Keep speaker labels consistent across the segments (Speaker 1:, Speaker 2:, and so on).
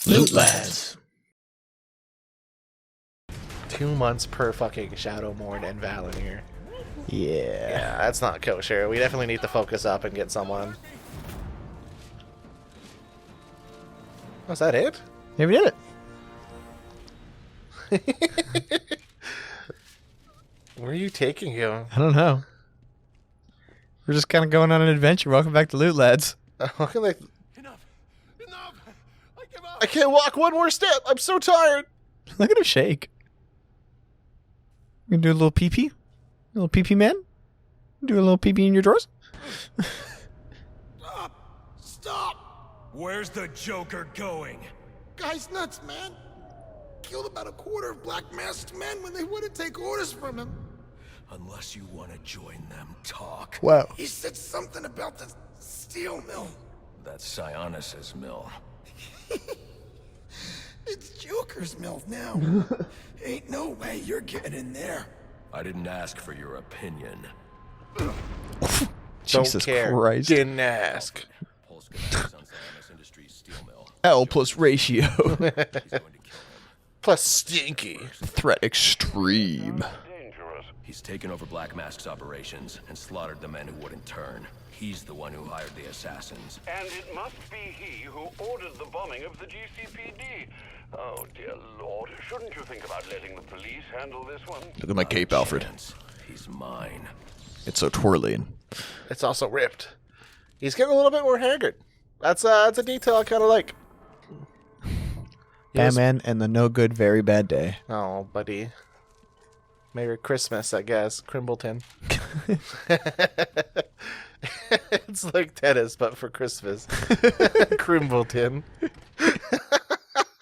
Speaker 1: Lootlads.
Speaker 2: 2 months per fucking Shadowmourne and Valinir.
Speaker 1: Yeah.
Speaker 2: Yeah, that's not kosher. We definitely need to focus up and get someone. Was that it?
Speaker 1: Yeah, we did it.
Speaker 2: Where are you taking him?
Speaker 1: I don't know. We're just kind of going on an adventure. Welcome back to Lootlads.
Speaker 2: Enough! I can't walk one more step. I'm so tired.
Speaker 1: Look at him shake. You gonna do a little pee-pee? A little pee-pee man? Do a little pee-pee in your drawers?
Speaker 3: Stop! Where's the Joker going?
Speaker 4: Guy's nuts, man. Killed about a quarter of Black Masked men when they wouldn't take orders from him.
Speaker 3: Unless you want to join them, talk.
Speaker 1: Wow.
Speaker 4: He said something about the steel mill.
Speaker 3: That's Sionis's mill.
Speaker 4: It's Joker's mill now. Ain't no way you're getting in there.
Speaker 3: I didn't ask for your opinion.
Speaker 1: Jesus
Speaker 2: Don't care.
Speaker 1: Christ.
Speaker 2: Didn't ask.
Speaker 3: Pulse Connectors on Sionis Industries steel mill.
Speaker 1: L plus ratio.
Speaker 3: He's going to kill him.
Speaker 2: Plus stinky.
Speaker 1: Threat extreme.
Speaker 3: He's taken over Black Mask's operations and slaughtered the men who wouldn't turn. He's the one who hired the assassins.
Speaker 5: And it must be he who ordered the bombing of the GCPD. Oh, dear Lord. Shouldn't you think about letting the police handle this one?
Speaker 1: Look at my cape, Alfred.
Speaker 3: Chance. He's mine.
Speaker 1: It's so twirling.
Speaker 2: It's also ripped. He's getting a little bit more haggard. That's a detail I kind of like. Yes.
Speaker 1: Batman and the no good, very bad day.
Speaker 2: Oh, buddy. Merry Christmas, I guess. Crimbleton. It's like tennis, but for Christmas. Crimbleton.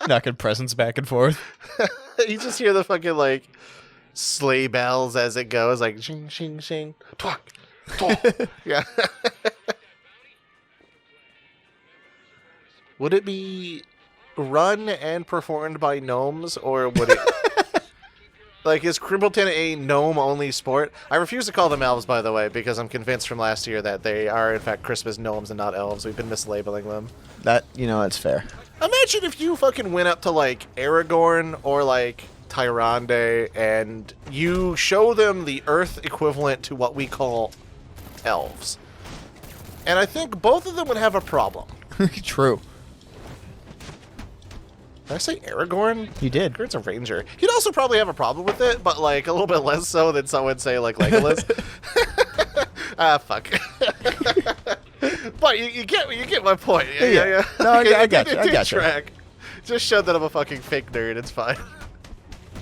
Speaker 1: Knocking presents back and forth.
Speaker 2: You just hear the fucking, like, sleigh bells as it goes, like, shing, shing, shing. Twak, twak. Yeah. Would it be run and performed by gnomes, or would it... Like, is Crimbleton a gnome-only sport? I refuse to call them elves, by the way, because I'm convinced from last year that they are, in fact, Christmas gnomes and not elves. We've been mislabeling them.
Speaker 1: That, that's fair.
Speaker 2: Imagine if you fucking went up to, like, Aragorn or, like, Tyrande, and you show them the Earth equivalent to what we call elves. And I think both of them would have a problem.
Speaker 1: True.
Speaker 2: Did I say Aragorn?
Speaker 1: You did.
Speaker 2: Aragorn's a ranger. He'd also probably have a problem with it, but, like, a little bit less so than someone say, like, Legolas. Fuck. But you get my point. Yeah.
Speaker 1: No, I got you. I got you.
Speaker 2: Track. Just show that I'm a fucking fake nerd. It's fine.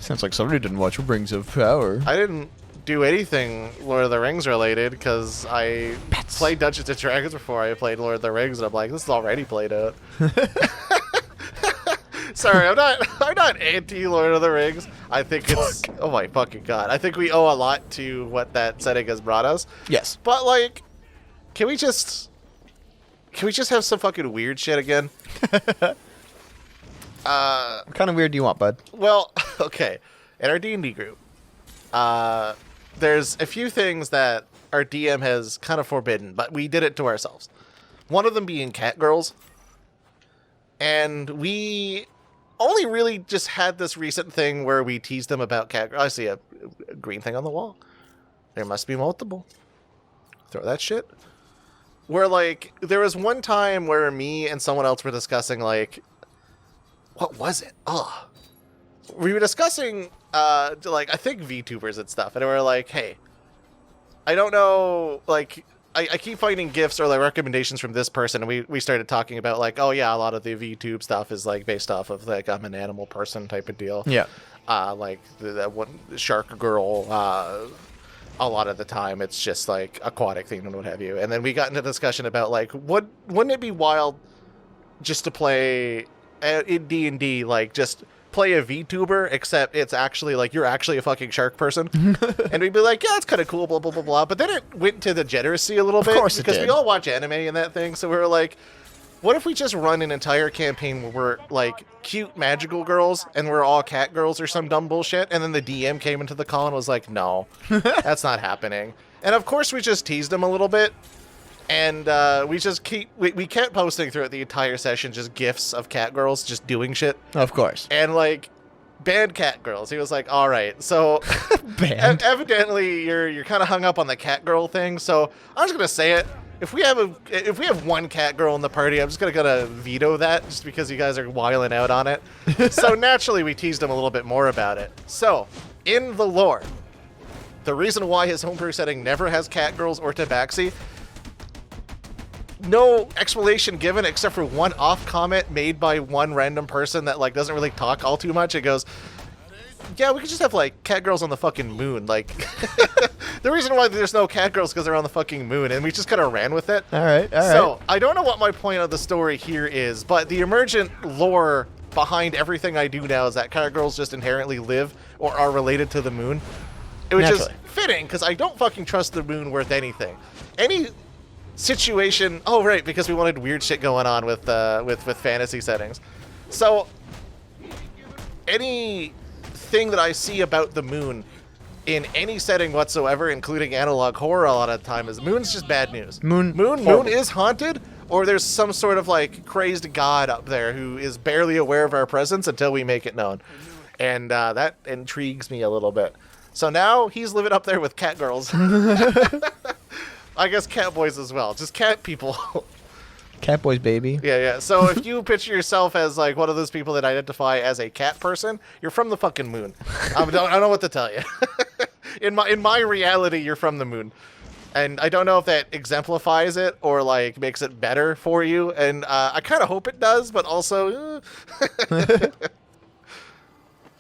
Speaker 1: Sounds like somebody didn't watch Rings of Power.
Speaker 2: I didn't do anything Lord of the Rings related because I played Dungeons and Dragons before I played Lord of the Rings, and I'm like, this is already played out. Sorry, I'm not anti Lord of the Rings. I think it's oh my fucking god. I think we owe a lot to what that setting has brought us.
Speaker 1: Yes.
Speaker 2: But like, can we just have some fucking weird shit again?
Speaker 1: What kind of weird do you want, bud?
Speaker 2: Well, okay. In our D&D group, there's a few things that our DM has kind of forbidden, but we did it to ourselves. One of them being Catgirls. And we only really just had this recent thing where we teased them about Catgirls. I see a green thing on the wall. There must be multiple. Throw that shit. Where, like, there was one time where me and someone else were discussing, like, what was it? Oh. We were discussing, like, I think VTubers and stuff. And we were like, hey, I don't know, like... I keep finding gifts or like recommendations from this person, and we started talking about like, oh yeah, a lot of the VTube stuff is like based off of like I'm an animal person type of deal.
Speaker 1: Yeah.
Speaker 2: Like that one Shark Girl. A lot of the time it's just like aquatic theme and what have you. And then we got into discussion about like, wouldn't it be wild just to play in D&D, like just play a VTuber, except it's actually like you're actually a fucking shark person. And we'd be like, yeah, that's kind of cool, blah blah blah blah. But then it went to the degeneracy a little bit,
Speaker 1: of course,
Speaker 2: because
Speaker 1: it did.
Speaker 2: we all watch anime and that thing. So we were like, what if we just run an entire campaign where we're like cute magical girls and we're all cat girls or some dumb bullshit? And then the DM came into the call and was like, no, that's not happening. And of course we just teased him a little bit. And we just we kept posting throughout the entire session just gifs of Catgirls just doing shit.
Speaker 1: Of course.
Speaker 2: And like banned Catgirls. He was like, all right, so
Speaker 1: Banned.
Speaker 2: evidently you're kind of hung up on the Catgirl thing. So I'm just gonna say it. If we have one Catgirl in the party, I'm just gonna veto that just because you guys are wiling out on it. So naturally we teased him a little bit more about it. So in the lore, the reason why his homebrew setting never has Catgirls or Tabaxi, no explanation given except for one off comment made by one random person that like doesn't really talk all too much. It goes, yeah, we could just have like Catgirls on the fucking moon. Like the reason why there's no Catgirls because they're on the fucking moon, and we just kind of ran with it.
Speaker 1: All right.
Speaker 2: So I don't know what my point of the story here is, but the emergent lore behind everything I do now is that Catgirls just inherently live or are related to the moon. Which is fitting because I don't fucking trust the moon worth anything. Any situation. Oh right, because we wanted weird shit going on with fantasy settings. So anything that I see about the moon in any setting whatsoever, including analog horror, a lot of the time is moon's just bad news. Moon is haunted, or there's some sort of like crazed god up there who is barely aware of our presence until we make it known, and that intrigues me a little bit. So now he's living up there with Catgirls. I guess cat boys as well. Just cat people.
Speaker 1: Cat boys, baby.
Speaker 2: Yeah. So if you picture yourself as like one of those people that identify as a cat person, you're from the fucking moon. I don't know what to tell you. In my reality, you're from the moon. And I don't know if that exemplifies it or like makes it better for you. And I kind of hope it does, but also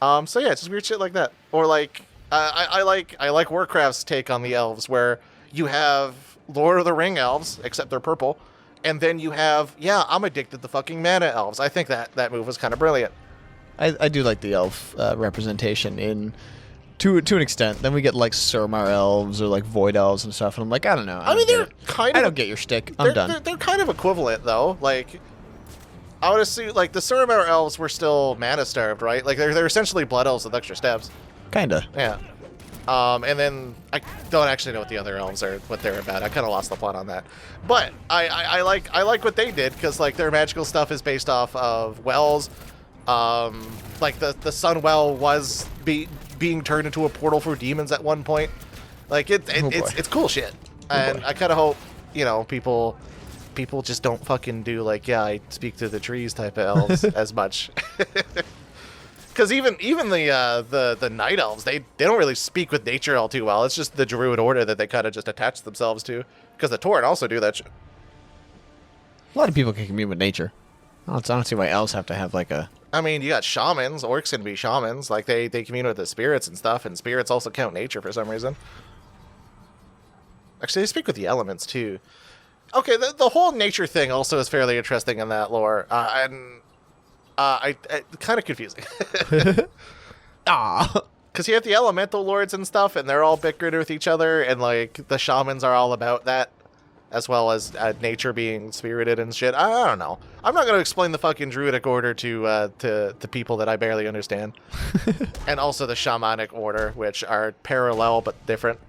Speaker 2: so yeah, just weird shit like that. Or like I like Warcraft's take on the elves, where you have Lord of the Ring elves, except they're purple, and then you have, I'm addicted to fucking mana elves. I think that move was kind of brilliant.
Speaker 1: I do like the elf representation to an extent. Then we get like Surmar elves or like Void elves and stuff, and I'm like, I don't know. I don't get your shtick. I'm done.
Speaker 2: They're kind of equivalent though. Like, I would assume like the Surmar elves were still mana starved, right? Like they're essentially blood elves with extra steps.
Speaker 1: Kinda.
Speaker 2: Yeah. And then I don't actually know what the other elves are, what they're about. I kind of lost the plot on that. But I like what they did, because like their magical stuff is based off of wells. Like the sun well was being turned into a portal for demons at one point. Like it's cool shit. And I kind of hope, people just don't fucking do like, I speak to the trees type of elves as much. Because even the night elves, they don't really speak with nature all too well. It's just the druid order that they kind of just attach themselves to. Because the Tauren also do that shit.
Speaker 1: A lot of people can commune with nature. I don't see why elves have to have like a...
Speaker 2: I mean, you got shamans. Orcs can be shamans. Like, they commune with the spirits and stuff, and spirits also count nature for some reason. Actually, they speak with the elements, too. Okay, the whole nature thing also is fairly interesting in that lore. And kind of confusing. Because you have the elemental lords and stuff, and they're all bickering with each other, and, like, the shamans are all about that, as well as nature being spirited and shit. I don't know. I'm not going to explain the fucking druidic order to people that I barely understand. And also the shamanic order, which are parallel but different.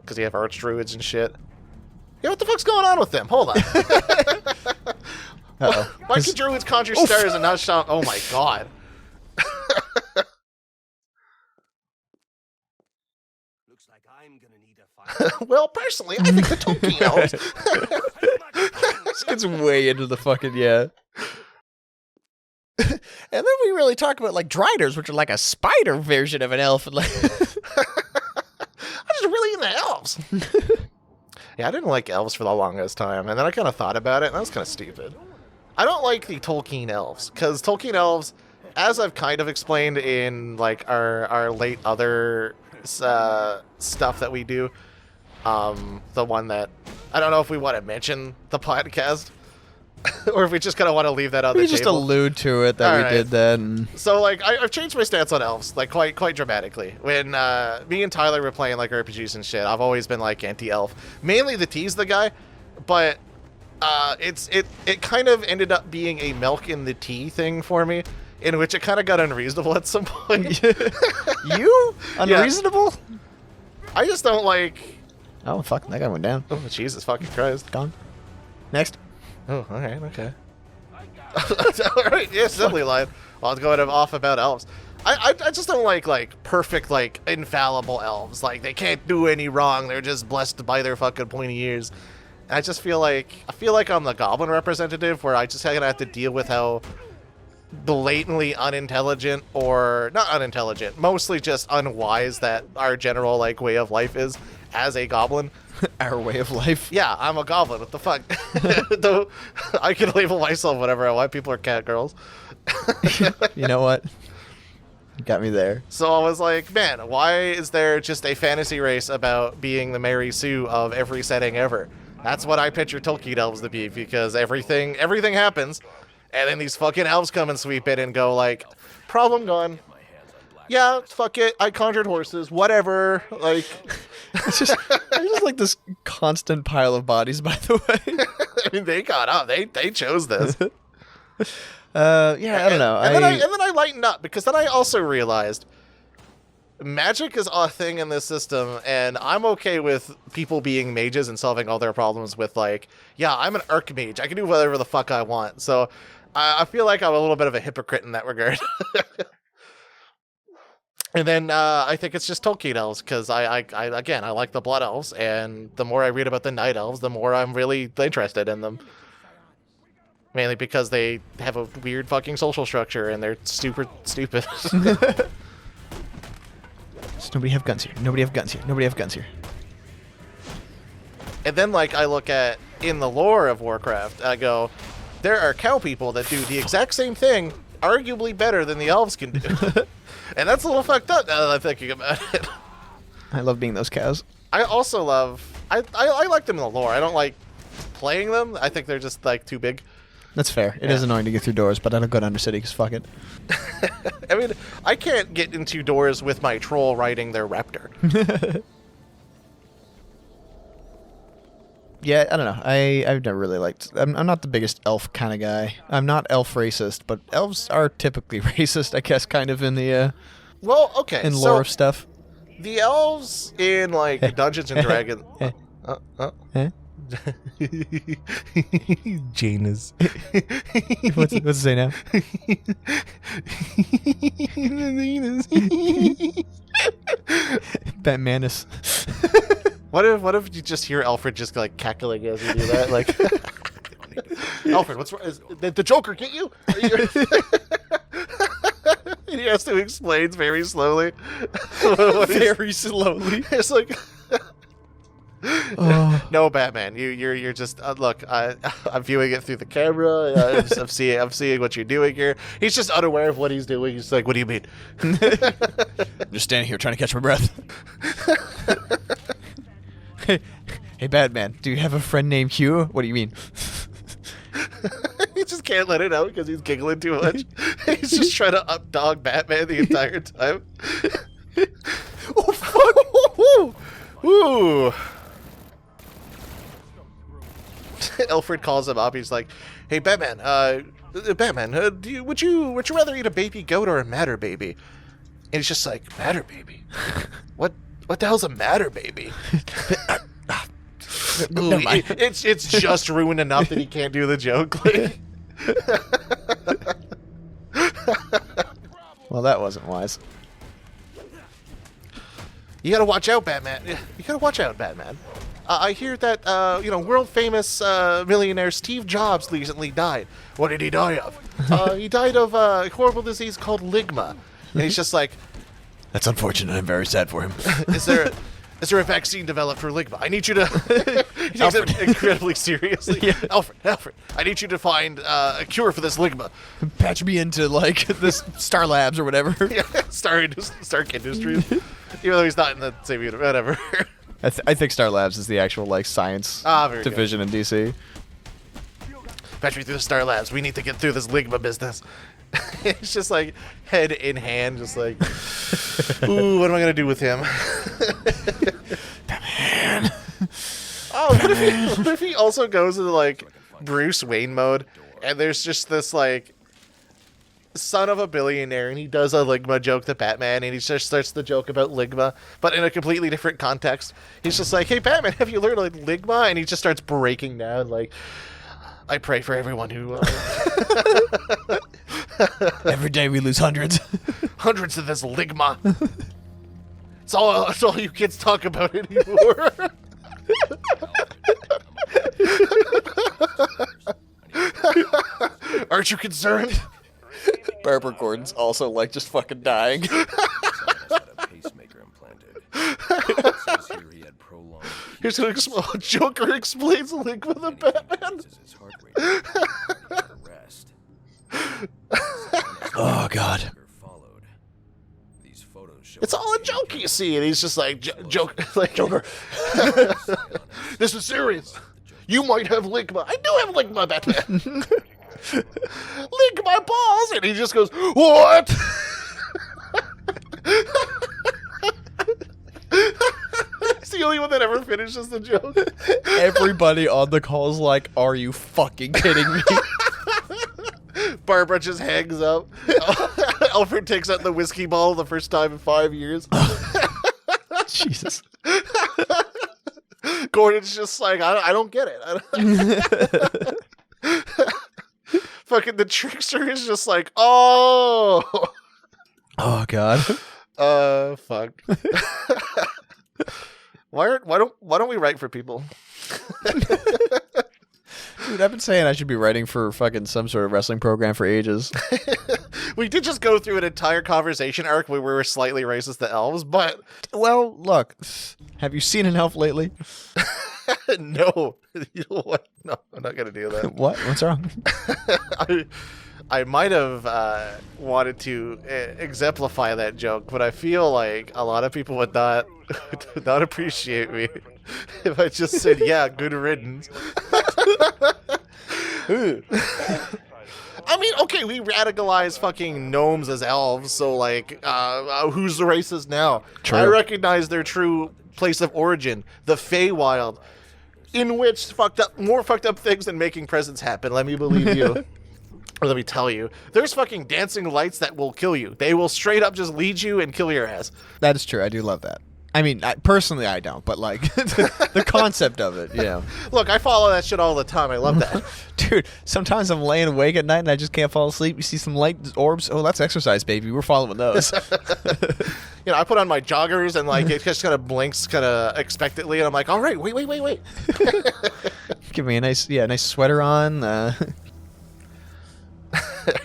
Speaker 2: Because you have archdruids and shit. Yeah, what the fuck's going on with them? Hold on. Why can druids conjure stars and not shaman? Oh my god.
Speaker 3: Looks like I'm gonna need a fire.
Speaker 2: Well, personally, I think the Tolkien elves.
Speaker 1: This gets way into the fucking, yeah. And then we really talk about like driders, which are like a spider version of an elf. And like
Speaker 2: I'm just really into elves. Yeah, I didn't like elves for the longest time, and then I kind of thought about it, and that was kind of stupid. I don't like the Tolkien elves, because Tolkien elves, as I've kind of explained in like our late other stuff that we do, the one that I don't know if we want to mention the podcast, or if we just kind of want to leave that on the table.
Speaker 1: We just allude to it that we did that. And...
Speaker 2: So like I've changed my stance on elves like quite dramatically. When me and Tyler were playing like RPGs and shit, I've always been like anti-elf, mainly the T's the guy, but it kind of ended up being a milk in the tea thing for me, in which it kind of got unreasonable at some point.
Speaker 1: You? Unreasonable?
Speaker 2: Yeah. I just don't like
Speaker 1: Oh, fuck. That guy went down.
Speaker 2: Oh, Jesus fucking Christ.
Speaker 1: Gone. Next.
Speaker 2: Oh, all right, okay. All right, yeah, simply line. Well, I was going off about elves. I just don't like perfect, like, infallible elves. Like, they can't do any wrong. They're just blessed by their fucking pointy ears. And I just feel like I'm the goblin representative, where I just kind of have to deal with how blatantly unintelligent, or not unintelligent, mostly just unwise that our general, like, way of life is as a goblin.
Speaker 1: Our way of life.
Speaker 2: Yeah, I'm a goblin. What the fuck? Though I can label myself whatever I want. People are Catgirls.
Speaker 1: You know what? You got me there.
Speaker 2: So I was like, man, why is there just a fantasy race about being the Mary Sue of every setting ever? That's what I picture Tolkien elves to be, because everything happens, and then these fucking elves come and sweep in and go like, problem gone. Yeah, fuck it. I conjured horses. Whatever. Like,
Speaker 1: It's just like this constant pile of bodies, by the way.
Speaker 2: I mean, they got up. They chose this.
Speaker 1: Yeah, I don't know.
Speaker 2: And then I lightened up, because then I also realized magic is a thing in this system, and I'm okay with people being mages and solving all their problems with, like, yeah, I'm an archmage. I can do whatever the fuck I want. So I feel like I'm a little bit of a hypocrite in that regard. And then I think it's just Tolkien elves, because I like the blood elves, and the more I read about the night elves, the more I'm really interested in them. Mainly because they have a weird fucking social structure, and they're super stupid.
Speaker 1: Just nobody have guns here. Nobody have guns here. Nobody have guns here.
Speaker 2: And then, like, I look at, in the lore of Warcraft, I go, there are cow people that do the exact same thing, arguably better than the elves can do. And that's a little fucked up now that I'm thinking about it.
Speaker 1: I love being those cows.
Speaker 2: I also love... I like them in the lore. I don't like playing them. I think they're just, like, too big.
Speaker 1: That's fair. It is annoying to get through doors, but I don't go to Undercity because fuck it.
Speaker 2: I mean, I can't get into doors with my troll riding their raptor.
Speaker 1: Yeah, I don't know. I've never really liked... I'm not the biggest elf kind of guy. I'm not elf racist, but elves are typically racist, I guess, kind of in the...
Speaker 2: Well, okay.
Speaker 1: in lore of stuff.
Speaker 2: The elves in, like, Dungeons and Dragons... Janus.
Speaker 1: What's it say now? Batmanus.
Speaker 2: What if you just hear Alfred just like cackling as you do that? Like, Alfred, what's wrong? Did the Joker get you? And he has to explain very slowly.
Speaker 1: Very slowly.
Speaker 2: It's like,
Speaker 1: Oh.
Speaker 2: no, Batman. You're just look. I'm viewing it through the camera. I'm seeing what you're doing here. He's just unaware of what he's doing. He's like, what do you mean?
Speaker 1: I'm just standing here trying to catch my breath. Hey, Batman, do you have a friend named Hugh? What do you mean?
Speaker 2: He just can't let it out because he's giggling too much. He's just trying to updog Batman the entire time. Oh, fuck! Ooh. Alfred calls him up. He's like, "Hey, Batman. Would you rather eat a baby goat or a matter baby?" And he's just like, "Matter baby? What the hell's a matter baby?" Ooh, it's just ruined enough that he can't do the joke. Like,
Speaker 1: Well, that wasn't wise.
Speaker 2: you gotta watch out, Batman. You gotta watch out, Batman. I hear that world famous millionaire Steve Jobs recently died. What did he die of? He died of a horrible disease called ligma. And he's just like,
Speaker 1: That's unfortunate. I'm very sad for him.
Speaker 2: Is there a vaccine developed for ligma? I need you to... He takes it incredibly seriously.
Speaker 1: Yeah.
Speaker 2: Alfred, I need you to find a cure for this ligma.
Speaker 1: Patch me into, like, this Star Labs or whatever.
Speaker 2: Yeah, Stark Industries. Even though he's not in the same universe. Whatever.
Speaker 1: I think Star Labs is the actual, like, science
Speaker 2: Very
Speaker 1: division in DC.
Speaker 2: Patch me through the Star Labs. We need to get through this ligma business. It's just like head in hand, just like, ooh, what am I gonna do with him? Batman. Oh, what if he also goes into like Bruce Wayne mode, and there's just this like son of a billionaire, and he does a ligma joke to Batman, and he just starts the joke about ligma, but in a completely different context. He's just like, hey, Batman, have you learned like ligma? And he just starts breaking down, like, I pray for everyone who...
Speaker 1: Every day we lose hundreds.
Speaker 2: Hundreds of this ligma. It's all you kids talk about anymore. Aren't you concerned?
Speaker 1: Barbara Gordon's also like just fucking dying.
Speaker 2: Here's an Joker explains ligma the Batman.
Speaker 1: Oh god.
Speaker 2: It's all a joke, you see, and he's just like, Joker. This is serious. You might have ligma. I do have ligma, Batman. Lick my balls, and he just goes, what? He's the only one that ever finishes the joke.
Speaker 1: Everybody on the call is like, are you fucking kidding me?
Speaker 2: Barbara just hangs up. Alfred takes out the whiskey bottle the first time in 5 years.
Speaker 1: Jesus.
Speaker 2: Gordon's just like, I don't get it. Fucking the trickster is just like, oh.
Speaker 1: Oh god.
Speaker 2: Fuck. Why don't we write for people?
Speaker 1: Dude, I've been saying I should be writing for fucking some sort of wrestling program for ages.
Speaker 2: We did just go through an entire conversation arc where we were slightly racist to elves, but...
Speaker 1: Well, look, have you seen an elf lately?
Speaker 2: No. You know what? No, I'm not going to do that.
Speaker 1: What? What's wrong?
Speaker 2: I might have wanted to exemplify that joke, but I feel like a lot of people would not appreciate me if I just said, yeah, good riddance. I mean, okay, we radicalize fucking gnomes as elves, so like, who's the racist now?
Speaker 1: True.
Speaker 2: I recognize their true place of origin, the Feywild, in which more fucked up things than making presents happen. Let me believe you. Or let me tell you, there's fucking dancing lights that will kill you. They will straight up just lead you and kill your ass.
Speaker 1: That is true. I do love that. I mean, personally, I don't, but like the concept of it, you know.
Speaker 2: Look, I follow that shit all the time. I love that.
Speaker 1: Dude, sometimes I'm laying awake at night and I just can't fall asleep. You see some light orbs. Oh, that's exercise, baby. We're following those.
Speaker 2: You know, I put on my joggers and like it just kind of blinks kind of expectantly, and I'm like, all right, wait.
Speaker 1: Give me a nice sweater on.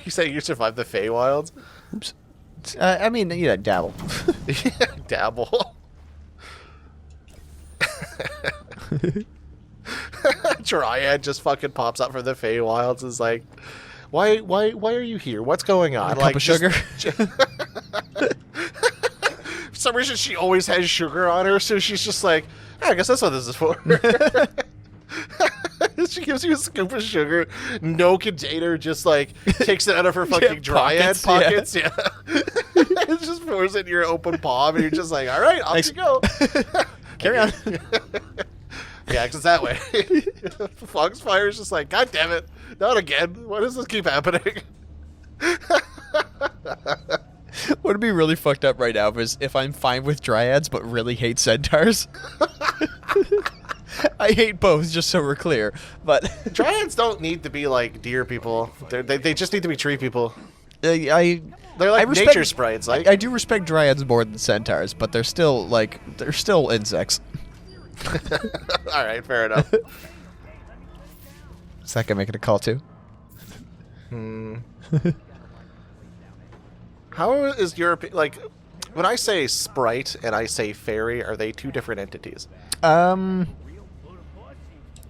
Speaker 2: You say you survived the Feywilds?
Speaker 1: Oops. I mean, yeah, dabble.
Speaker 2: Dabble. Dryad just fucking pops up from the Feywilds. Is like, why are you here? What's going on?
Speaker 1: A cup of sugar.
Speaker 2: For some reason, she always has sugar on her, so she's just like, I guess that's what this is for. She gives you a scoop of sugar, no container, just like takes it out of her fucking Dryad pockets. Yeah. It just pours it in your open palm, and you're just like, all right, off you go.
Speaker 1: Carry on.
Speaker 2: Yeah, because it's that way. Foxfire's just like, God damn it, not again. Why does this keep happening?
Speaker 1: What would be really fucked up right now is if I'm fine with dryads but really hate centaurs. I hate both, just so we're clear. But
Speaker 2: dryads don't need to be like deer people. They just need to be tree people.
Speaker 1: They're like
Speaker 2: nature sprites. Like
Speaker 1: I do respect dryads more than centaurs, but they're still insects.
Speaker 2: All right, fair enough.
Speaker 1: Is that gonna make it a call too?
Speaker 2: How is Europe like? When I say sprite and I say fairy, are they two different entities?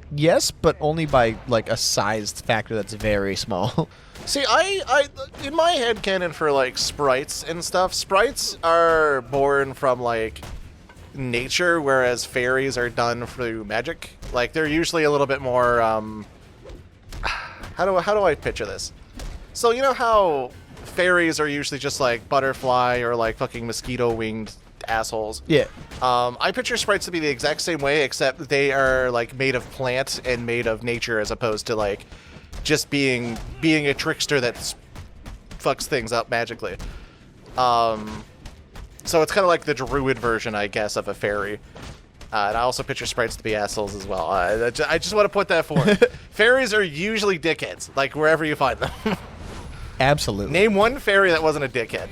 Speaker 1: Yes, but only by like a sized factor that's very small.
Speaker 2: See, I in my head canon for like sprites and stuff, sprites are born from like nature, whereas fairies are done through magic. Like they're usually a little bit more how do I picture this? So you know how fairies are usually just like butterfly or like fucking mosquito winged assholes.
Speaker 1: Yeah.
Speaker 2: I picture sprites to be the exact same way, except they are like made of plant and made of nature, as opposed to like just being a trickster that's fucks things up magically. So it's kind of like the druid version, I guess, of a fairy. And I also picture sprites to be assholes as well. I just want to put that forward. Fairies are usually dickheads, like wherever you find them.
Speaker 1: Absolutely.
Speaker 2: Name one fairy that wasn't a dickhead.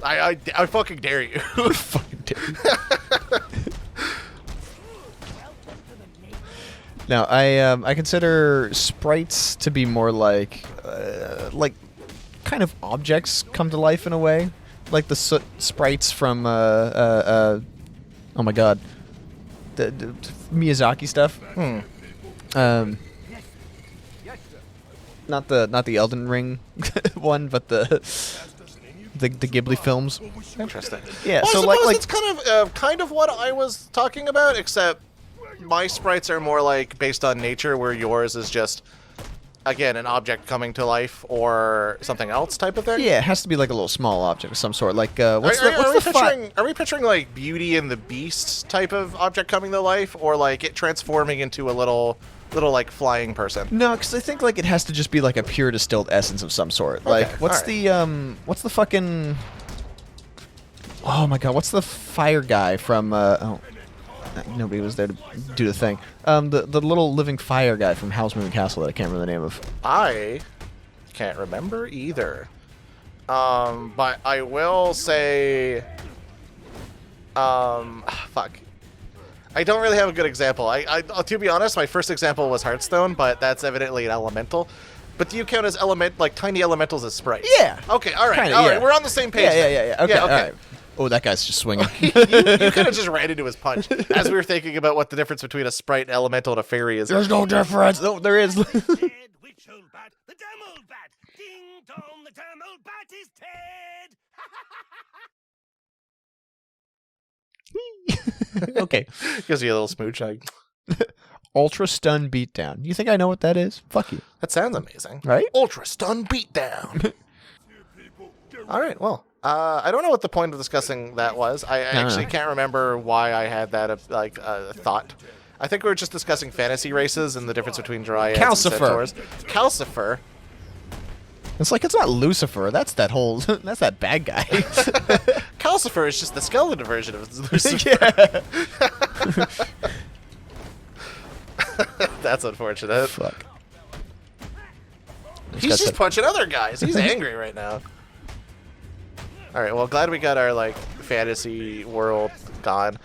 Speaker 2: I fucking dare you.
Speaker 1: Fucking dare you. Now, I consider sprites to be more like kind of objects come to life in a way, like the soot sprites from oh my god, the Miyazaki stuff. Not the Elden Ring one, but the Ghibli films.
Speaker 2: Interesting.
Speaker 1: Yeah,
Speaker 2: well,
Speaker 1: so
Speaker 2: I suppose
Speaker 1: like
Speaker 2: it's kind of what I was talking about, except my sprites are more like based on nature, where yours is just, again, an object coming to life or something else type of thing.
Speaker 1: yeah, it has to be like a little small object of some sort. Like
Speaker 2: Are we picturing like Beauty and the Beast type of object coming to life, or like it transforming into a little like flying person?
Speaker 1: No, because I think like it has to just be like a pure distilled essence of some sort.
Speaker 2: Okay,
Speaker 1: Like what's
Speaker 2: alright.
Speaker 1: what's the fucking, oh my god, what's the fire guy from nobody was there to do the thing. The little living fire guy from Howl's Moving Castle that I can't remember the name of.
Speaker 2: I can't remember either. But I will say, fuck. I don't really have a good example. To be honest, my first example was Hearthstone, but that's evidently an elemental. But do you count as tiny elementals as sprites?
Speaker 1: Yeah.
Speaker 2: Okay. All right.
Speaker 1: Kinda,
Speaker 2: all right.
Speaker 1: yeah.
Speaker 2: We're on the same page.
Speaker 1: Yeah.
Speaker 2: then.
Speaker 1: Okay.
Speaker 2: Yeah,
Speaker 1: All right. Oh, that guy's just swinging.
Speaker 2: you kind of just ran into his punch as we were thinking about what the difference between a sprite, elemental, and a fairy is.
Speaker 1: There's no difference. No, there is.
Speaker 6: Dead witch old bat, the damn old bat. Ding dong, the damn old bat is dead.
Speaker 1: Okay.
Speaker 2: Gives you a little smooch.
Speaker 1: Ultra stun beatdown. You think I know what that is? Fuck you.
Speaker 2: That sounds amazing.
Speaker 1: Right?
Speaker 2: Ultra stun beatdown. All right. Well, I don't know what the point of discussing that was. I actually can't remember why I had that thought. I think we were just discussing fantasy races and the difference between dryads and centaurs. Calcifer.
Speaker 1: It's like, it's not Lucifer. That's that whole. That's that bad guy.
Speaker 2: Calcifer is just the skeleton version of Lucifer.
Speaker 1: Yeah.
Speaker 2: That's unfortunate.
Speaker 1: Fuck.
Speaker 2: He's just punching other guys. He's angry right now. All right. Well, glad we got our like fantasy world gone,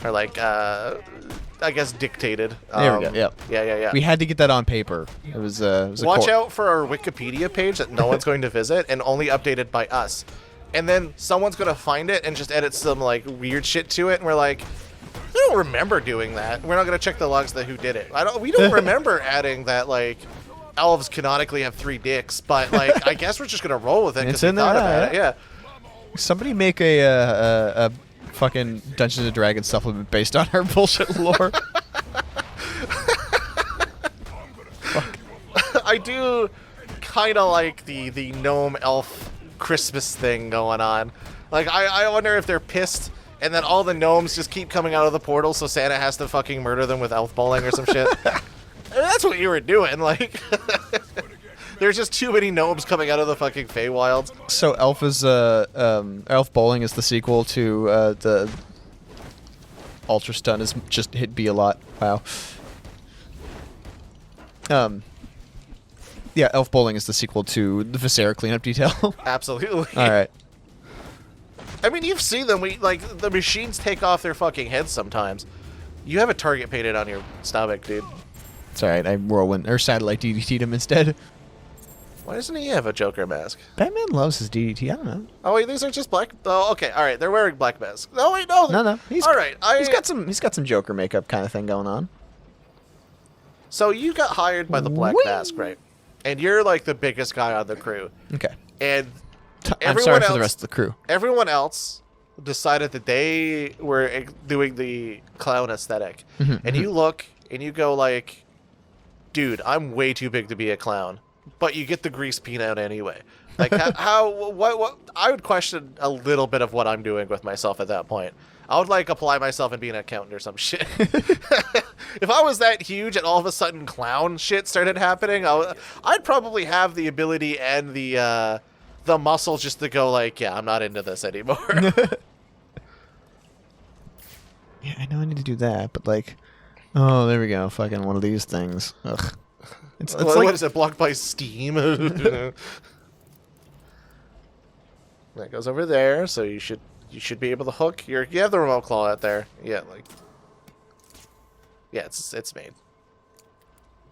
Speaker 2: or like I guess dictated.
Speaker 1: There we go. Yep.
Speaker 2: Yeah.
Speaker 1: We had to get that on paper. It was a
Speaker 2: Watch out for our Wikipedia page that no one's going to visit and only updated by us. And then someone's going to find it and just edit some like weird shit to it, and we're like, I don't remember doing that. We're not going to check the logs that who did it. We don't remember adding that like elves canonically have 3 dicks, but like I guess we're just going to roll with it because we thought about it. Yeah.
Speaker 1: Somebody make a fucking Dungeons and Dragons supplement based on our bullshit lore. Fuck.
Speaker 2: I do kind of like the gnome elf Christmas thing going on. Like I wonder if they're pissed and then all the gnomes just keep coming out of the portal, so Santa has to fucking murder them with elf bowling or some shit. I mean, that's what you were doing, like. There's just too many gnomes coming out of the fucking Feywilds.
Speaker 1: So Elf is Elf Bowling is the sequel to the Ultra Stun is just hit B a lot. Wow. Yeah, Elf Bowling is the sequel to the Viscera cleanup detail.
Speaker 2: Absolutely.
Speaker 1: All right.
Speaker 2: I mean, you've seen them. Like the machines take off their fucking heads sometimes. You have a target painted on your stomach, dude.
Speaker 1: It's all right. I whirlwind or satellite DDT'd him instead.
Speaker 2: Why doesn't he have a Joker mask?
Speaker 1: Batman loves his DDT. I don't know.
Speaker 2: Oh wait, these are just black. Oh, okay, all right. They're wearing black masks. No, wait, no.
Speaker 1: No.
Speaker 2: All right.
Speaker 1: He's got some Joker makeup kind of thing going on.
Speaker 2: So you got hired by the Black
Speaker 1: Whee!
Speaker 2: Mask, right? And you're like the biggest guy on the crew.
Speaker 1: Okay.
Speaker 2: And
Speaker 1: I'm sorry for the rest of the crew.
Speaker 2: Everyone else decided that they were doing the clown aesthetic. And you look and you go like, dude, I'm way too big to be a clown. But you get the grease peanut anyway. Like what I would question a little bit of what I'm doing with myself at that point. I would like apply myself and be an accountant or some shit. If I was that huge and all of a sudden clown shit started happening, I'd probably have the ability and the the muscle just to go like, yeah, I'm not into this anymore.
Speaker 1: Yeah, I know I need to do that, but like, oh, there we go. Fucking one of these things. Ugh. It's
Speaker 2: what,
Speaker 1: like,
Speaker 2: what is it? Blocked by Steam? That goes over there, so you should be able to hook your. You have the remote claw out there. Yeah, like. Yeah, it's made.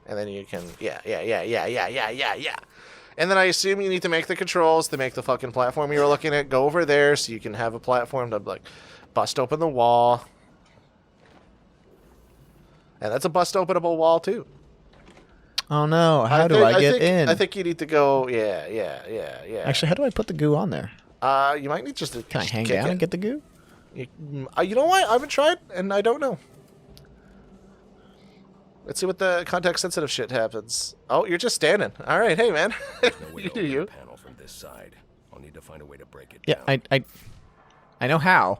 Speaker 2: And then you can yeah. And then I assume you need to make the controls to make the fucking platform you were looking at go over there, so you can have a platform to like bust open the wall. And that's a bust openable wall too.
Speaker 1: oh no, how do I get in?
Speaker 2: I think you need to go. Yeah.
Speaker 1: Actually, how do I put the goo on there?
Speaker 2: You might need just to.
Speaker 1: Can I
Speaker 2: just
Speaker 1: hang
Speaker 2: kick
Speaker 1: down
Speaker 2: it.
Speaker 1: and get the goo?
Speaker 2: You know what? I haven't tried, and I don't know. Let's see what the context-sensitive shit happens. Oh, you're just standing. All right, hey man,
Speaker 3: No way
Speaker 2: you
Speaker 3: to
Speaker 2: do
Speaker 3: open
Speaker 2: you.
Speaker 3: the panel from this side. I'll need to find a way to break it
Speaker 1: Yeah,
Speaker 3: down.
Speaker 1: I know how.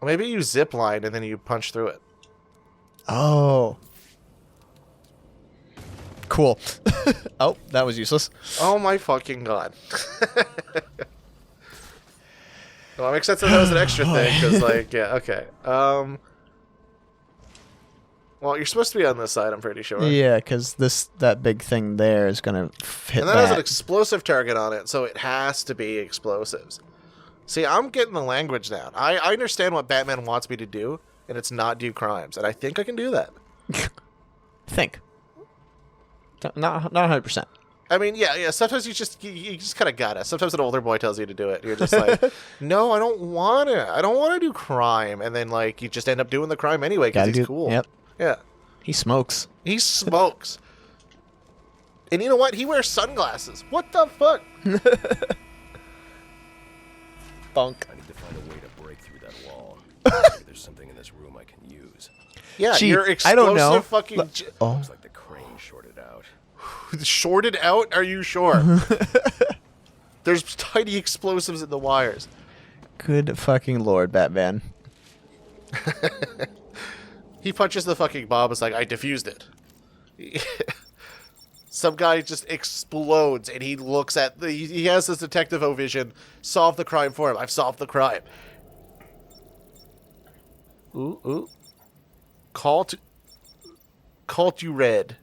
Speaker 2: Or maybe you zip line and then you punch through it.
Speaker 1: Oh. Cool. Oh, that was useless.
Speaker 2: Oh my fucking god. Well, it makes sense that was an extra thing, because, like, yeah, okay. Well, you're supposed to be on this side, I'm pretty sure.
Speaker 1: Yeah, because that big thing there is gonna hit
Speaker 2: And that has an
Speaker 1: that.
Speaker 2: explosive target on it, so it has to be explosives. See, I'm getting the language down. I understand what Batman wants me to do, and it's not do crimes, and I think I can do that.
Speaker 1: Think. Not 100%.
Speaker 2: I mean, yeah. Sometimes you just kind of gotta. Sometimes an older boy tells you to do it. You're just like, no, I don't want to. I don't want to do crime, and then like you just end up doing the crime anyway because he's cool.
Speaker 1: Yep.
Speaker 2: Yeah.
Speaker 1: He smokes.
Speaker 2: He smokes. And you know what? He wears sunglasses. What the fuck?
Speaker 1: Bunk.
Speaker 3: I need to find a way to break through that wall. Maybe there's something in this room I can use.
Speaker 2: Yeah,
Speaker 1: Gee,
Speaker 2: your
Speaker 1: I
Speaker 2: explosive
Speaker 1: don't know.
Speaker 2: fucking...
Speaker 1: Oh.
Speaker 3: Looks like the crane shorted out.
Speaker 2: Shorted out? Are you sure? There's tiny explosives in the wires.
Speaker 1: Good fucking lord, Batman.
Speaker 2: He punches the fucking bomb. It's like, I defused it. Some guy just explodes, and he looks at... He has this Detective O vision. Solve the crime for him. I've solved the crime. Ooh. Call to red.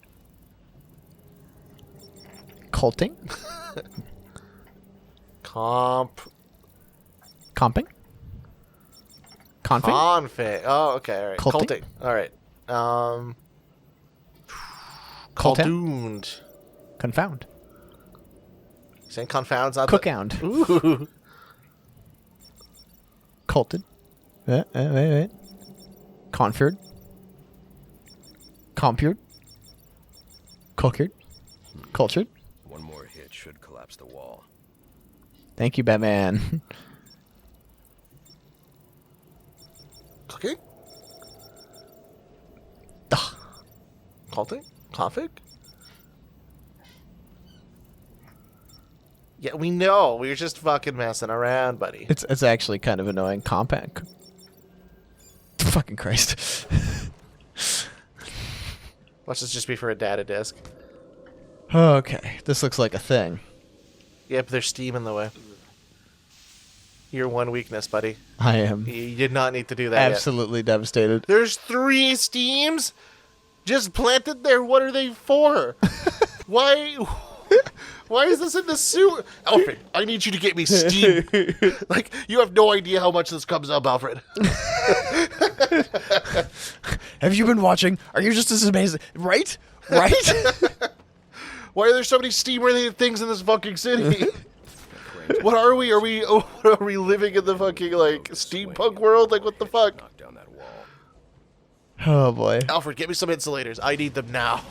Speaker 1: Colting?
Speaker 2: Comping?
Speaker 1: Confing?
Speaker 2: Config. Oh, okay. All right.
Speaker 1: Culting?
Speaker 2: All right.
Speaker 1: Cultown?
Speaker 2: Culdooned.
Speaker 1: Confound.
Speaker 2: Saying confounds not
Speaker 1: Cookound.
Speaker 2: Ooh.
Speaker 1: Colted. Wait. Conferred. Compured. Cultured. Cultured.
Speaker 3: One more hit should collapse the wall.
Speaker 1: Thank you, Batman.
Speaker 2: Cooking?
Speaker 1: Ugh.
Speaker 2: Culting? Config? Yeah, we know. We're just fucking messing around, buddy.
Speaker 1: It's actually kind of annoying. Compact. Fucking Christ.
Speaker 2: Watch this just be for a data disk.
Speaker 1: Okay, this looks like a thing.
Speaker 2: Yep, there's steam in the way. Your one weakness, buddy.
Speaker 1: I am
Speaker 2: You did not need to do that yet.
Speaker 1: absolutely devastated.
Speaker 2: There's 3 steams just planted there. What are they for? Why is this in the sewer? Alfred, I need you to get me steam. Like, you have no idea how much this comes up, Alfred.
Speaker 1: Have you been watching? Are you just as amazing? Right?
Speaker 2: Why are there so many steam-related things in this fucking city? What are we? Are we living in the fucking, like, steampunk world? Like, what the fuck?
Speaker 3: Knock down that wall.
Speaker 1: Oh boy.
Speaker 2: Alfred, get me some insulators. I need them now.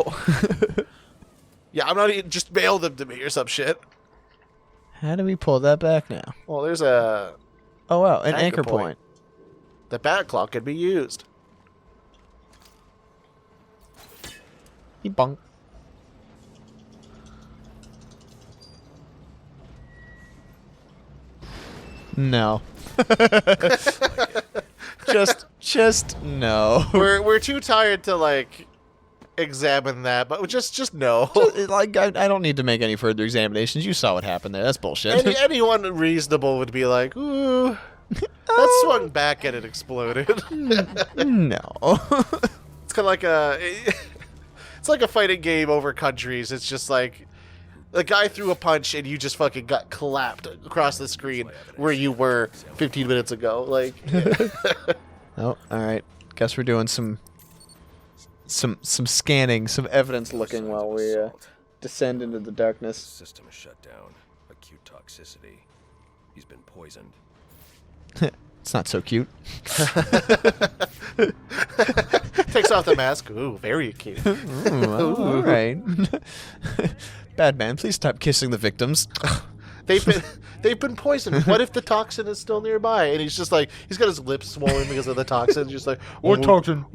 Speaker 2: Yeah, I'm not even... Just mail them to me or some shit.
Speaker 1: How do we pull that back now?
Speaker 2: Well, there's a...
Speaker 1: Oh wow, an
Speaker 2: Anchor
Speaker 1: anchor
Speaker 2: point.
Speaker 1: point.
Speaker 2: The bat clock could be used.
Speaker 1: Bonk. No. just no.
Speaker 2: We're too tired to, like, examine that, but just no.
Speaker 1: Like, I don't need to make any further examinations. You saw what happened there. That's bullshit.
Speaker 2: Anyone reasonable would be like, ooh, that swung back and it exploded.
Speaker 1: No.
Speaker 2: It's kind of like it's like a fighting game over countries. It's just like the guy threw a punch and you just fucking got clapped across the screen where you were 15 minutes ago. Like,
Speaker 1: Oh, all right. Guess we're doing some scanning, some evidence looking while we descend into the darkness.
Speaker 3: System is shut down. Acute toxicity. He's been poisoned.
Speaker 1: It's not so cute.
Speaker 2: takes off the mask. Ooh, very cute.
Speaker 1: Ooh, all right. Batman, please stop kissing the victims.
Speaker 2: They've been poisoned. What if the toxin is still nearby? And he's just like, he's got his lips swollen because of the toxin. Just like, what toxin?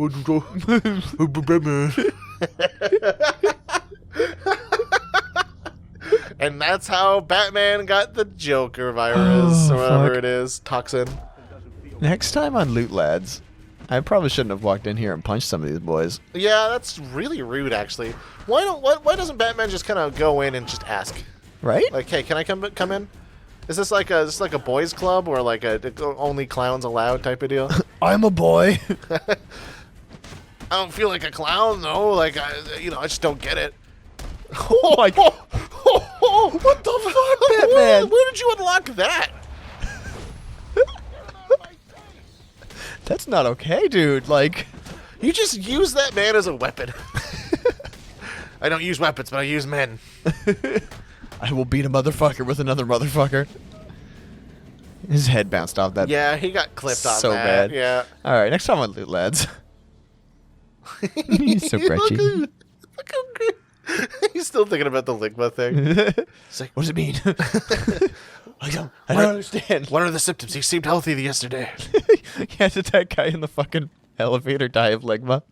Speaker 2: And that's how Batman got the Joker virus, or whatever it is, toxin.
Speaker 1: Next time on Loot Lads, I probably shouldn't have walked in here and punched some of these boys.
Speaker 2: Yeah, that's really rude, actually. Why doesn't Batman just kind of go in and just ask?
Speaker 1: Right?
Speaker 2: Like, hey, can I come in? Is this like a boys' club or like a only clowns allowed type of deal?
Speaker 1: I'm a boy.
Speaker 2: I don't feel like a clown, though. Like, I just don't get it.
Speaker 1: Oh my God. What the fuck, Batman?
Speaker 2: Where did you unlock that?
Speaker 1: That's not okay, dude. Like,
Speaker 2: You just use that man as a weapon. I don't use weapons, but I use men.
Speaker 1: I will beat a motherfucker with another motherfucker. His head bounced off that.
Speaker 2: Yeah, he got clipped on
Speaker 1: So
Speaker 2: that.
Speaker 1: bad.
Speaker 2: Yeah.
Speaker 1: All right, next time on Loot Lads. He's so Bretchy.
Speaker 2: Look how good. He's still thinking about the ligma thing.
Speaker 1: It's like, what does it mean? I don't understand.
Speaker 2: What are the symptoms? He seemed healthy yesterday.
Speaker 1: Yeah, did that guy in the fucking elevator die of ligma?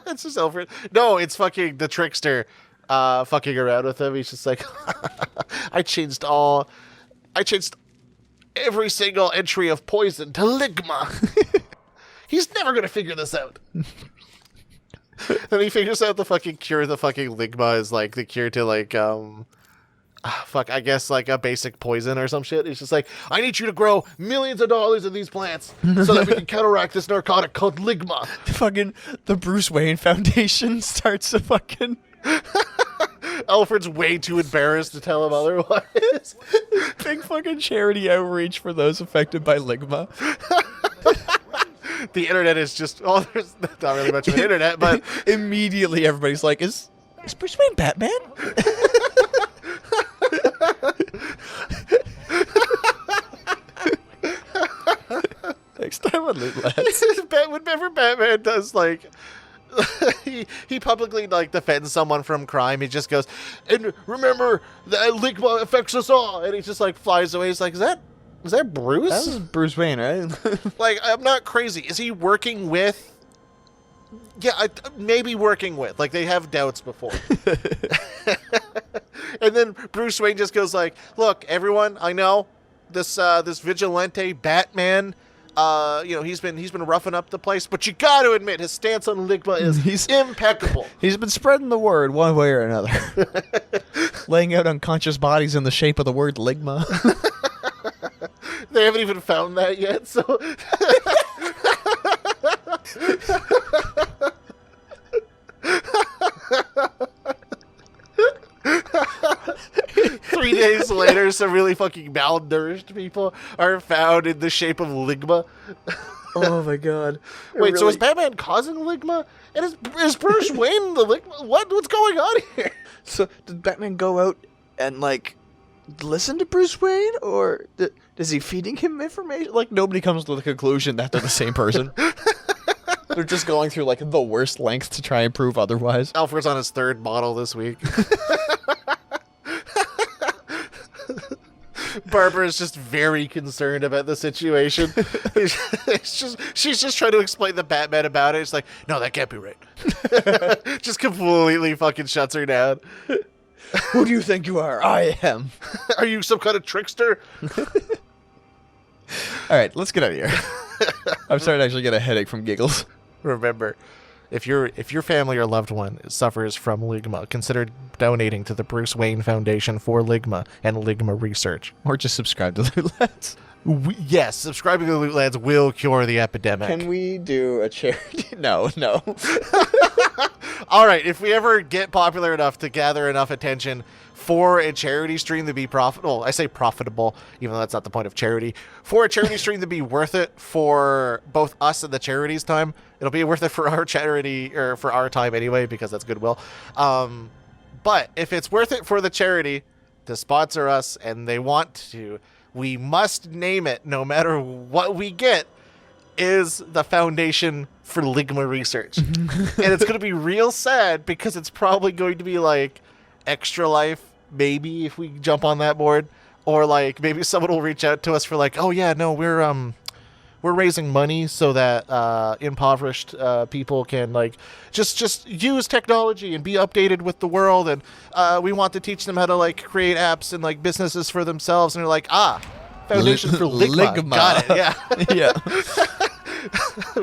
Speaker 2: It's just Alfred. No, it's fucking the trickster fucking around with him. He's just like, I changed every single entry of poison to ligma. He's never going to figure this out. Then he figures out the fucking cure. The fucking ligma is like the cure to like, I guess like a basic poison or some shit. He's just like, I need you to grow millions of dollars of these plants so that we can counteract this narcotic called ligma.
Speaker 1: Fucking the Bruce Wayne Foundation starts a fucking...
Speaker 2: Alfred's way too embarrassed to tell him otherwise.
Speaker 1: Big fucking charity outreach for those affected by ligma.
Speaker 2: The internet is just, there's not really much of an internet, but
Speaker 1: Immediately everybody's like, is Bruce Wayne Batman? Next time on Loot Lads.
Speaker 2: whenever Batman does like, he publicly like defends someone from crime, he just goes, and remember that ligma affects us all, and he just like flies away. He's like, is that Bruce?
Speaker 1: That was Bruce Wayne, right?
Speaker 2: Like, I'm not crazy. Is he working with? Yeah, maybe working with. Like, they have doubts before. And then Bruce Wayne just goes like, look, everyone, I know this vigilante Batman, he's been roughing up the place, but you got to admit his stance on ligma is impeccable.
Speaker 1: He's been spreading the word one way or another. Laying out unconscious bodies in the shape of the word ligma.
Speaker 2: They haven't even found that yet, so 3 days later, some really fucking malnourished people are found in the shape of ligma.
Speaker 1: Oh my god.
Speaker 2: Wait, so is Batman causing ligma? And is Bruce Wayne the ligma? What's going on here?
Speaker 1: So did Batman go out and like listen to Bruce Wayne, or is he feeding him information? Like, nobody comes to the conclusion that they're the same person. They're just going through like the worst lengths to try and prove otherwise.
Speaker 2: Alfred's on his third bottle this week. Barbara is just very concerned about the situation. She's just trying to explain the Batman about it. It's like, no, that can't be right. Just completely fucking shuts her down.
Speaker 1: Who do you think you are? I am.
Speaker 2: Are you some kind of trickster?
Speaker 1: All right, let's get out of here. I'm starting to actually get a headache from giggles.
Speaker 2: Remember, If your family or loved one suffers from ligma, consider donating to the Bruce Wayne Foundation for Ligma and Ligma research.
Speaker 1: Or just subscribe to Lootlads.
Speaker 2: Yes, subscribing to the Loot Lads will cure the epidemic.
Speaker 1: Can we do a charity? No.
Speaker 2: All right, if we ever get popular enough to gather enough attention for a charity stream to be profitable, I say profitable, even though that's not the point of charity, for a charity stream to be worth it for both us and the charity's time, it'll be worth it for our charity, or for our time anyway, because that's goodwill. But if it's worth it for the charity to sponsor us and they want to, we must name it, no matter what we get, is the Foundation for Ligma Research. And it's going to be real sad because it's probably going to be like Extra Life, maybe, if we jump on that board. Or like maybe someone will reach out to us for like, oh yeah, no, we're raising money so that impoverished people can like just use technology and be updated with the world, and we want to teach them how to like create apps and like businesses for themselves. And they're like, Foundation for Ligma. Got it. Yeah.
Speaker 1: Yeah.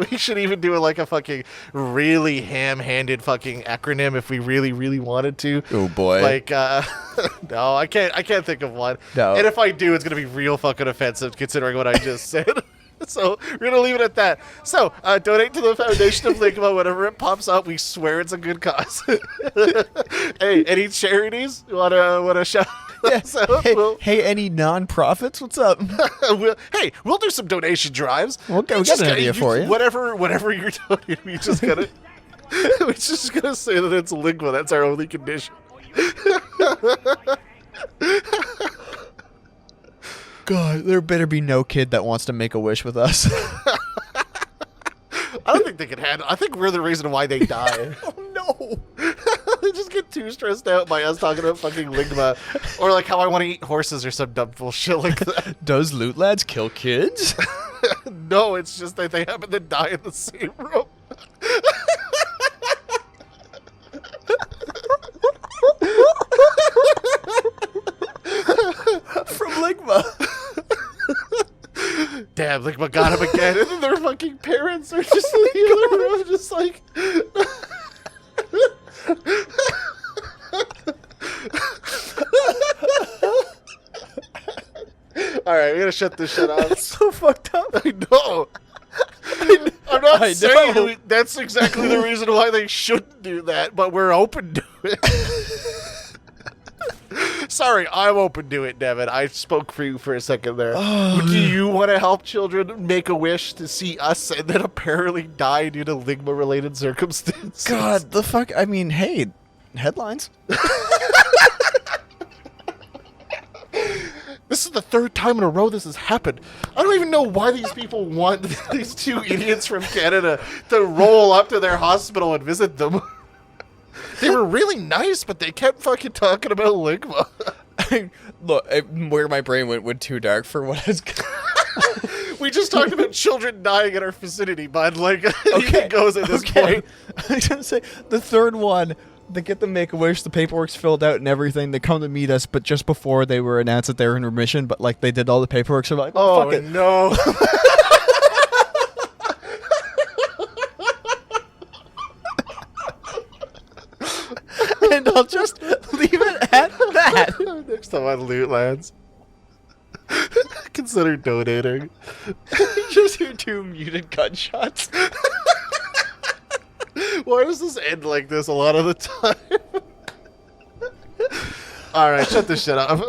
Speaker 2: We should even do like a fucking really ham-handed fucking acronym if we really, really wanted to.
Speaker 1: Oh boy.
Speaker 2: Like, no, I can't think of one.
Speaker 1: No.
Speaker 2: And if I do, it's gonna be real fucking offensive considering what I just said. So we're gonna leave it at that. So donate to the Foundation of Ligma whenever it pops up. We swear it's a good cause. Hey, any charities wanna shout?
Speaker 1: Yeah.
Speaker 2: So
Speaker 1: Hey, any non-profits? What's up?
Speaker 2: we'll do some donation drives.
Speaker 1: Okay, we got an idea for you.
Speaker 2: Whatever you're donating, we just gonna say that it's Ligma. That's our only condition.
Speaker 1: God, there better be no kid that wants to make a wish with us.
Speaker 2: I don't think they can handle. I think we're the reason why they die.
Speaker 1: Oh no.
Speaker 2: They just get too stressed out by us talking about fucking Ligma, or like how I want to eat horses or some dumb bullshit like that.
Speaker 1: Does Lootlads kill kids?
Speaker 2: No, it's just that they happen to die in the same room.
Speaker 1: From Ligma.
Speaker 2: Damn, Ligma got him again, and then their fucking parents are just in the other room, just like. All right, we gotta shut this shit off.
Speaker 1: That's so fucked up.
Speaker 2: I know. I'm not
Speaker 1: I
Speaker 2: saying
Speaker 1: know.
Speaker 2: that's exactly the reason why they shouldn't do that, but we're open to it. Sorry, I'm open to it, Devin. I spoke for you for a second there. Do you want to help children make a wish to see us and then apparently die due to Ligma-related circumstances?
Speaker 1: God, the fuck? I mean, hey, headlines.
Speaker 2: This is the third time in a row this has happened. I don't even know why these people want these two idiots from Canada to roll up to their hospital and visit them. They were really nice, but they kept fucking talking about Ligma.
Speaker 1: Look, where my brain went too dark for what I was.
Speaker 2: We just talked about children dying in our vicinity, bud. Like, anything goes at this point.
Speaker 1: I was gonna say the third one. They get the Make-A-Wish, the paperwork's filled out and everything. They come to meet us, but just before they were announced that they were in remission, but like they did all the paperwork, so we're like,
Speaker 2: Oh,
Speaker 1: fuck it.
Speaker 2: no.
Speaker 1: And I'll just leave it at that.
Speaker 2: Next time on Lootlands. Consider donating.
Speaker 1: Just hear two muted gunshots.
Speaker 2: Why does this end like this a lot of the time? Alright, shut this shit up.